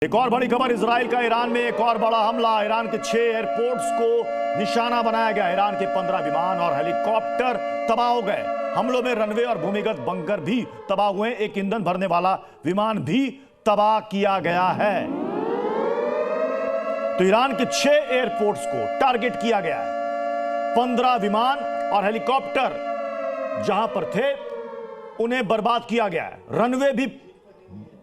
एक और बड़ी खबर, इजराइल का ईरान में एक और बड़ा हमला। ईरान के 6 एयरपोर्ट्स को निशाना बनाया गया। ईरान के 15 विमान और हेलीकॉप्टर तबाह हो गए। हमलों में रनवे और भूमिगत बंकर भी तबाह हुए। एक ईंधन भरने वाला विमान भी तबाह किया गया है। तो ईरान के 6 एयरपोर्ट्स को टारगेट किया गया है। 15 विमान और हेलीकॉप्टर जहां पर थे उन्हें बर्बाद किया गया है। रनवे भी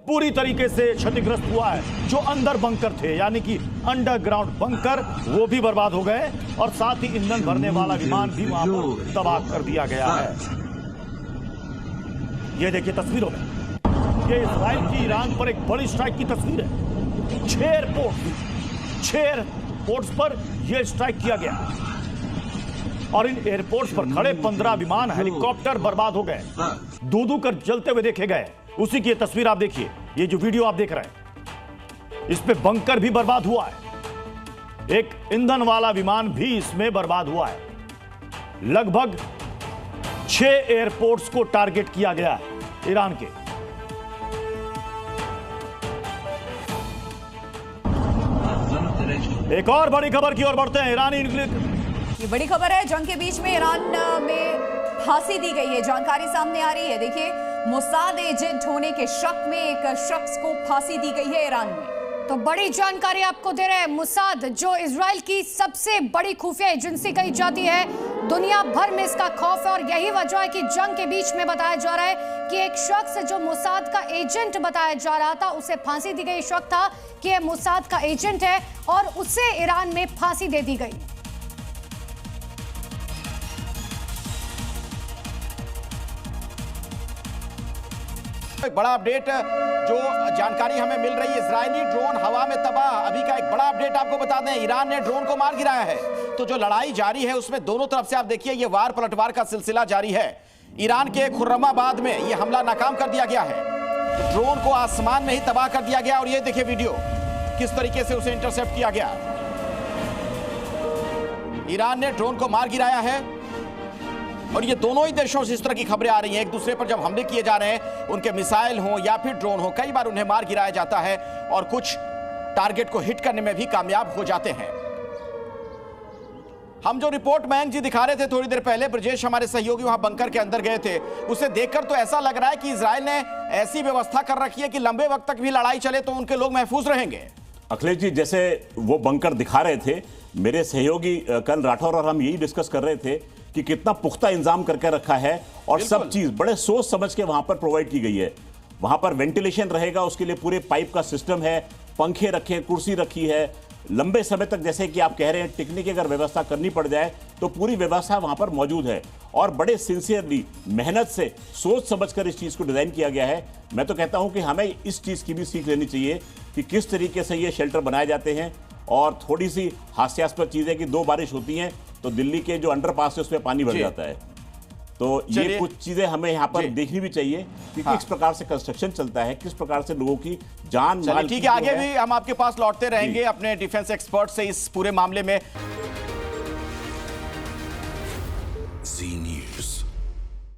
पूरी तरीके से क्षतिग्रस्त हुआ है। जो अंदर बंकर थे यानी कि अंडरग्राउंड बंकर, वो भी बर्बाद हो गए और साथ ही ईंधन भरने वाला विमान भी वहां पर तबाह कर दिया गया है। ये देखिए तस्वीरों में, ये इजराइल की ईरान पर एक बड़ी स्ट्राइक की तस्वीर है। 6 एयरपोर्ट्स पर यह स्ट्राइक किया गया और इन एयरपोर्ट्स पर खड़े 15 विमान हेलीकॉप्टर बर्बाद हो गए, दो कर जलते हुए देखे गए। उसी की तस्वीर आप देखिए, ये जो वीडियो आप देख रहे हैं, इस पे बंकर भी बर्बाद हुआ है। एक ईंधन वाला विमान भी इसमें बर्बाद हुआ है। लगभग 6 एयरपोर्ट्स को टारगेट किया गया है ईरान के। एक और बड़ी खबर की ओर बढ़ते हैं। ईरानी ये बड़ी खबर है, जंग के बीच में ईरान में फांसी दी गई है। जानकारी सामने आ रही है। देखिए, मोसाद एजेंट होने के शक में एक शख्स को फांसी दी गई है ईरान में। तो बड़ी जानकारी आपको दे रहे हैं। मोसाद जो इजराइल की सबसे बड़ी खुफिया एजेंसी कही जाती है, दुनिया भर में इसका खौफ है और यही वजह है कि जंग के बीच में बताया जा रहा है कि एक शख्स जो मोसाद का एजेंट बताया जा रहा था, उसे फांसी दी गई। शक था कि यह मोसाद का एजेंट है और उसे ईरान में फांसी दे दी गई। एक बड़ा अपडेट जो जानकारी हमें मिल रही है, इजरायली ड्रोन हवा में तबाह। अभी का एक बड़ा अपडेट आपको बता दें, ईरान ने ड्रोन को मार गिराया है। तो जो लड़ाई जारी है उसमें दोनों तरफ से आप देखिए ये वार पलटवार का सिलसिला जारी है। ईरान के खुर्रमाबाद में ये हमला नाकाम कर दिया गया है। ड्रोन को आसमान में ही तबाह कर दिया गया और ये देखिए वीडियो किस तरीके से उसे इंटरसेप्ट किया गया। ईरान ने ड्रोन को मार गिराया है और ये दोनों ही देशों से इस तरह की खबरें आ रही हैं। एक दूसरे पर जब हमले किए जा रहे हैं, उनके मिसाइल हो या फिर ड्रोन हो, कई बार उन्हें मार गिराया जाता है और कुछ टारगेट को हिट करने में भी कामयाब हो जाते हैं। हम जो रिपोर्ट मयंक जी दिखा रहे थे थोड़ी देर पहले, ब्रजेश हमारे सहयोगी वहां बंकर के अंदर गए थे, उसे देखकर तो ऐसा लग रहा है कि इजराइल ने ऐसी व्यवस्था कर रखी है कि लंबे वक्त तक भी लड़ाई चले तो उनके लोग महफूज रहेंगे। अखिलेश जी, जैसे वो बंकर दिखा रहे थे, मेरे सहयोगी कल राठौर और हम यही डिस्कस कर रहे थे कि कितना पुख्ता इंतजाम करके रखा है और सब चीज बड़े सोच समझ के वहां पर प्रोवाइड की गई है। वहां पर वेंटिलेशन रहेगा, उसके लिए पूरे पाइप का सिस्टम है, पंखे रखे, कुर्सी रखी है। लंबे समय तक, जैसे कि आप कह रहे हैं, टिकने की अगर व्यवस्था करनी पड़ जाए तो पूरी व्यवस्था वहां पर मौजूद है और बड़े सिंसियरली मेहनत से सोच समझकर इस चीज को डिजाइन किया गया है। मैं तो कहता हूं कि हमें इस चीज की भी सीख लेनी चाहिए कि किस तरीके से ये शेल्टर बनाए जाते हैं। और थोड़ी सी हास्यास्पद चीज है कि 2 बारिश होती हैं तो दिल्ली के जो अंडरपास है उसमें पानी भर जाता है। तो ये कुछ चीजें हमें यहाँ पर देखनी भी चाहिए कि किस प्रकार से कंस्ट्रक्शन चलता है, किस प्रकार से लोगों की जान माल। ठीक है, आगे भी हम आपके पास लौटते रहेंगे अपने डिफेंस एक्सपर्ट से इस पूरे मामले में।